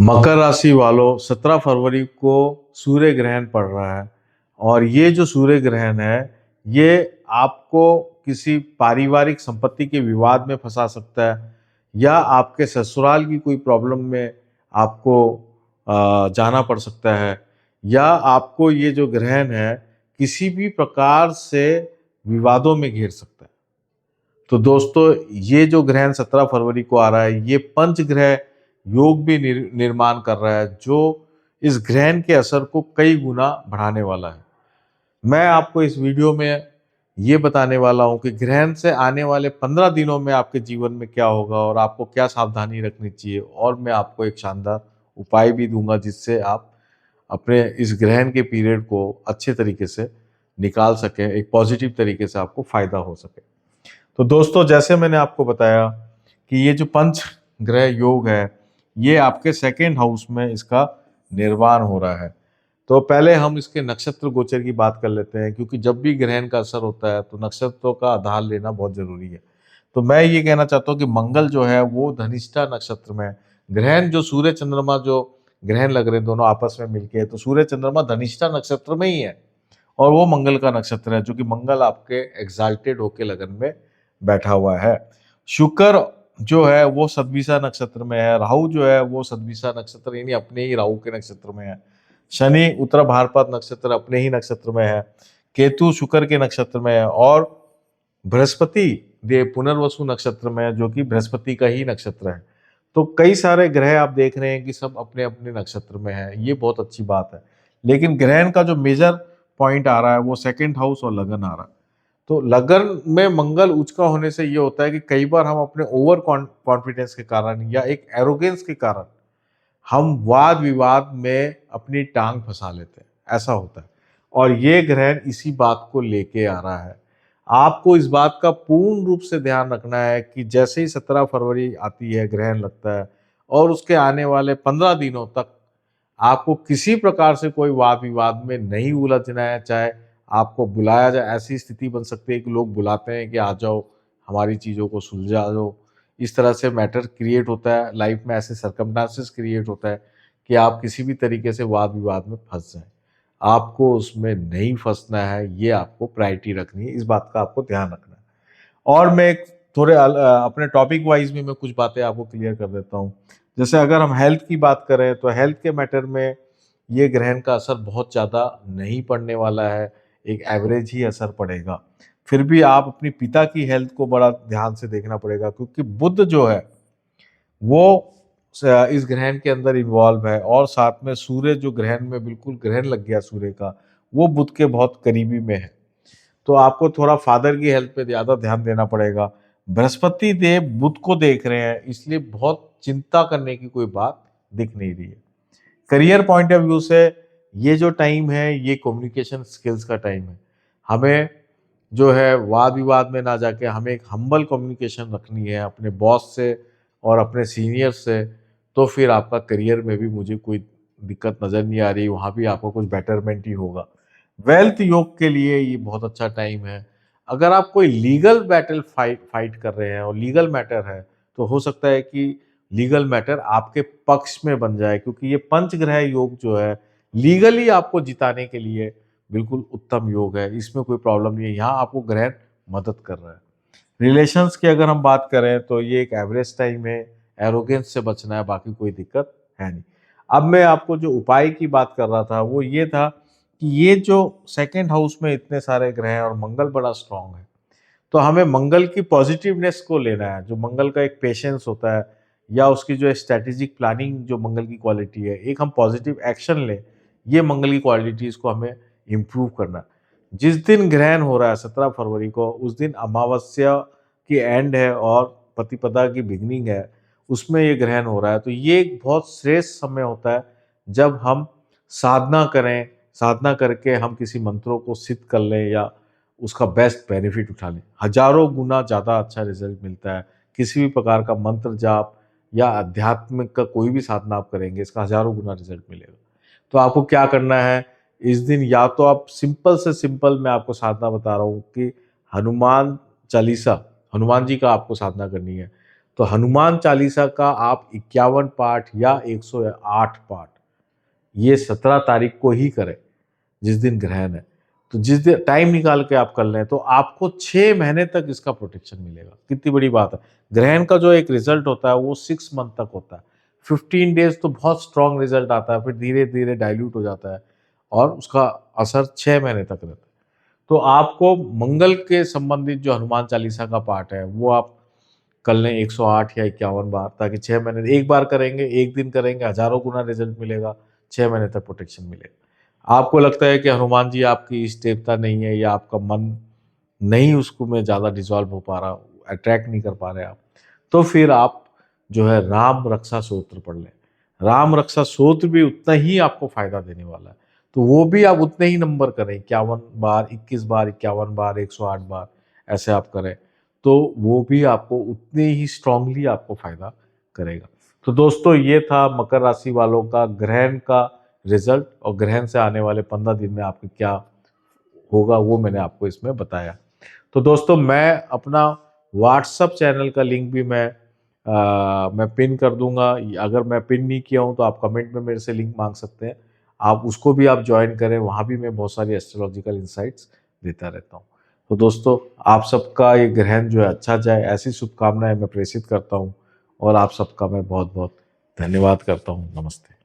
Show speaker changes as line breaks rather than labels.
मकर राशि वालों 17 फरवरी को सूर्य ग्रहण पड़ रहा है। और ये जो सूर्य ग्रहण है ये आपको किसी पारिवारिक संपत्ति के विवाद में फंसा सकता है, या आपके ससुराल की कोई प्रॉब्लम में आपको जाना पड़ सकता है, या आपको ये जो ग्रहण है किसी भी प्रकार से विवादों में घेर सकता है। तो दोस्तों, ये जो ग्रहण 17 फरवरी को आ रहा है ये पंच ग्रह योग भी निर्माण कर रहा है, जो इस ग्रहण के असर को कई गुना बढ़ाने वाला है। मैं आपको इस वीडियो में ये बताने वाला हूँ कि ग्रहण से आने वाले 15 दिनों में आपके जीवन में क्या होगा और आपको क्या सावधानी रखनी चाहिए, और मैं आपको एक शानदार उपाय भी दूंगा जिससे आप अपने इस ग्रहण के पीरियड को अच्छे तरीके से निकाल सकें, एक पॉजिटिव तरीके से आपको फायदा हो सके। तो दोस्तों, जैसे मैंने आपको बताया कि ये जो पंच ग्रह योग है ये आपके सेकेंड हाउस में इसका निर्माण हो रहा है। तो पहले हम इसके नक्षत्र गोचर की बात कर लेते हैं, क्योंकि जब भी ग्रहण का असर होता है तो नक्षत्रों का आधार लेना बहुत जरूरी है। तो मैं ये कहना चाहता हूँ कि मंगल जो है वो धनिष्ठा नक्षत्र में है। ग्रहण जो सूर्य चंद्रमा जो ग्रहण लग रहे हैं दोनों आपस में मिलके, तो सूर्य चंद्रमा धनिष्ठा नक्षत्र में ही है और वो मंगल का नक्षत्र है, जो कि मंगल आपके एग्जाल्टेड होके लगन में बैठा हुआ है। शुक्र जो है वो सद्विषा नक्षत्र में है। राहु जो है वो सद्विषा नक्षत्र यानी अपने ही राहु के नक्षत्र में है। शनि उत्तर भाद्रपद नक्षत्र अपने ही नक्षत्र में है। केतु शुक्र के नक्षत्र में है और बृहस्पति देव पुनर्वसु नक्षत्र में है, जो कि बृहस्पति का ही नक्षत्र है। तो कई सारे ग्रह आप देख रहे हैं कि सब अपने अपने नक्षत्र में है, ये बहुत अच्छी बात है। लेकिन ग्रहण का जो मेजर पॉइंट आ रहा है वो सेकंड हाउस और लगन आ रहा है। तो लगन में मंगल उच्च का होने से ये होता है कि कई बार हम अपने ओवर कॉन्फिडेंस के कारण या एक एरोगेंस के कारण हम वाद विवाद में अपनी टांग फंसा लेते हैं, ऐसा होता है। और ये ग्रहण इसी बात को लेके आ रहा है। आपको इस बात का पूर्ण रूप से ध्यान रखना है कि जैसे ही 17 फरवरी आती है ग्रहण लगता है और उसके आने वाले 15 दिनों तक आपको किसी प्रकार से कोई वाद विवाद में नहीं उलझना है। चाहे आपको बुलाया जाए, ऐसी स्थिति बन सकती है कि लोग बुलाते हैं कि आ जाओ हमारी चीज़ों को सुलझा दो, इस तरह से मैटर क्रिएट होता है लाइफ में, ऐसे सर्कमस्टांसेस क्रिएट होता है कि आप किसी भी तरीके से वाद विवाद में फंस जाएं। आपको उसमें नहीं फंसना है, ये आपको प्रायोरिटी रखनी है, इस बात का आपको ध्यान रखना है। और मैं एक थोड़े अपने टॉपिक वाइज भी मैं कुछ बातें आपको क्लियर कर देता हूँ। जैसे अगर हम हेल्थ की बात करें तो हेल्थ के मैटर में ये ग्रहण का असर बहुत ज़्यादा नहीं पड़ने वाला है, एक एवरेज ही असर पड़ेगा। फिर भी आप अपनी पिता की हेल्थ को बड़ा ध्यान से देखना पड़ेगा, क्योंकि बुध जो है वो इस ग्रहण के अंदर इन्वॉल्व है, और साथ में सूर्य जो ग्रहण में बिल्कुल ग्रहण लग गया सूर्य का, वो बुध के बहुत करीबी में है। तो आपको थोड़ा फादर की हेल्थ पे ज़्यादा ध्यान देना पड़ेगा। बृहस्पति देव बुध को देख रहे हैं, इसलिए बहुत चिंता करने की कोई बात दिख नहीं रही है। करियर पॉइंट ऑफ व्यू से ये जो टाइम है ये कम्युनिकेशन स्किल्स का टाइम है। हमें जो है वाद विवाद में ना जाके हमें एक हम्बल कम्युनिकेशन रखनी है अपने बॉस से और अपने सीनियर से। तो फिर आपका करियर में भी मुझे कोई दिक्कत नज़र नहीं आ रही, वहाँ भी आपको कुछ बेटरमेंट ही होगा। वेल्थ योग के लिए ये बहुत अच्छा टाइम है। अगर आप कोई लीगल बैटल फाइट कर रहे हैं और लीगल मैटर है, तो हो सकता है कि लीगल मैटर आपके पक्ष में बन जाए, क्योंकि ये पंचग्रह योग जो है लीगली आपको जिताने के लिए बिल्कुल उत्तम योग है। इसमें कोई प्रॉब्लम नहीं है, यहाँ आपको ग्रहण मदद कर रहा है। रिलेशंस की अगर हम बात करें तो ये एक एवरेज टाइम है, एरोगेंस से बचना है, बाकी कोई दिक्कत है नहीं। अब मैं आपको जो उपाय की बात कर रहा था वो ये था कि ये जो सेकंड हाउस में इतने सारे ग्रह हैं और मंगल बड़ा स्ट्रांग है, तो हमें मंगल की पॉजिटिवनेस को लेना है। जो मंगल का एक पेशेंस होता है या उसकी जो स्ट्रेटेजिक प्लानिंग जो मंगल की क्वालिटी है, एक हम पॉजिटिव एक्शन लें, ये मंगल की क्वालिटीज़ को हमें इम्प्रूव करना है। जिस दिन ग्रहण हो रहा है 17 फरवरी को, उस दिन अमावस्या की एंड है और प्रतिपदा की बिगनिंग है, उसमें ये ग्रहण हो रहा है। तो ये एक बहुत श्रेष्ठ समय होता है जब हम साधना करें, साधना करके हम किसी मंत्रों को सिद्ध कर लें या उसका बेस्ट बेनिफिट उठा लें। हजारों गुना ज़्यादा अच्छा रिजल्ट मिलता है। किसी भी प्रकार का मंत्र जाप या आध्यात्मिक का कोई भी साधना आप करेंगे, इसका हजारों गुना रिजल्ट मिलेगा। तो आपको क्या करना है इस दिन, या तो आप सिंपल से सिंपल, मैं आपको साधना बता रहा हूँ कि हनुमान चालीसा, हनुमान जी का आपको साधना करनी है। तो हनुमान चालीसा का आप 51 पाठ या 108 पाठ ये 17 तारीख को ही करें, जिस दिन ग्रहण है। तो जिस दिन टाइम निकाल के आप कर लें तो आपको 6 महीने तक इसका प्रोटेक्शन मिलेगा। कितनी बड़ी बात है। ग्रहण का जो एक रिजल्ट होता है वो 6 मंथ तक होता है। 15 डेज तो बहुत स्ट्रॉन्ग रिजल्ट आता है, फिर धीरे-धीरे डाइल्यूट हो जाता है और उसका असर 6 महीने तक रहता है। तो आपको मंगल के संबंधित जो हनुमान चालीसा का पाठ है वो आप कर लें 108 या 51 बार, ताकि 6 महीने, एक बार करेंगे, एक दिन करेंगे, हज़ारों गुना रिजल्ट मिलेगा, 6 महीने तक प्रोटेक्शन मिलेगा। आपको लगता है कि हनुमान जी आपकी इष्ट देवता नहीं है या आपका मन नहीं उसको में ज़्यादा डिसॉल्व हो पा रहा, अट्रैक्ट नहीं कर पा रहे आप, तो फिर आप जो है राम रक्षा स्तोत्र पढ़ लें। राम रक्षा स्तोत्र भी उतना ही आपको फ़ायदा देने वाला है। तो वो भी आप उतने ही नंबर करें, 51 बार, 21 बार, 51 बार, 108 बार, ऐसे आप करें, तो वो भी आपको उतने ही स्ट्रांगली आपको फ़ायदा करेगा। तो दोस्तों ये था मकर राशि वालों का ग्रहण का रिजल्ट, और ग्रहण से आने वाले 15 दिन में आपके क्या होगा वो मैंने आपको इसमें बताया। तो दोस्तों मैं अपना व्हाट्सएप चैनल का लिंक भी मैं पिन कर दूंगा। अगर मैं पिन नहीं किया हूं तो आप कमेंट में मेरे से लिंक मांग सकते हैं, आप उसको भी आप ज्वाइन करें। वहां भी मैं बहुत सारी एस्ट्रोलॉजिकल इंसाइट्स देता रहता हूं। तो दोस्तों आप सबका ये ग्रहण जो है अच्छा जाए, ऐसी शुभकामनाएं मैं प्रेषित करता हूं और आप सबका मैं बहुत बहुत धन्यवाद करता हूं। नमस्ते।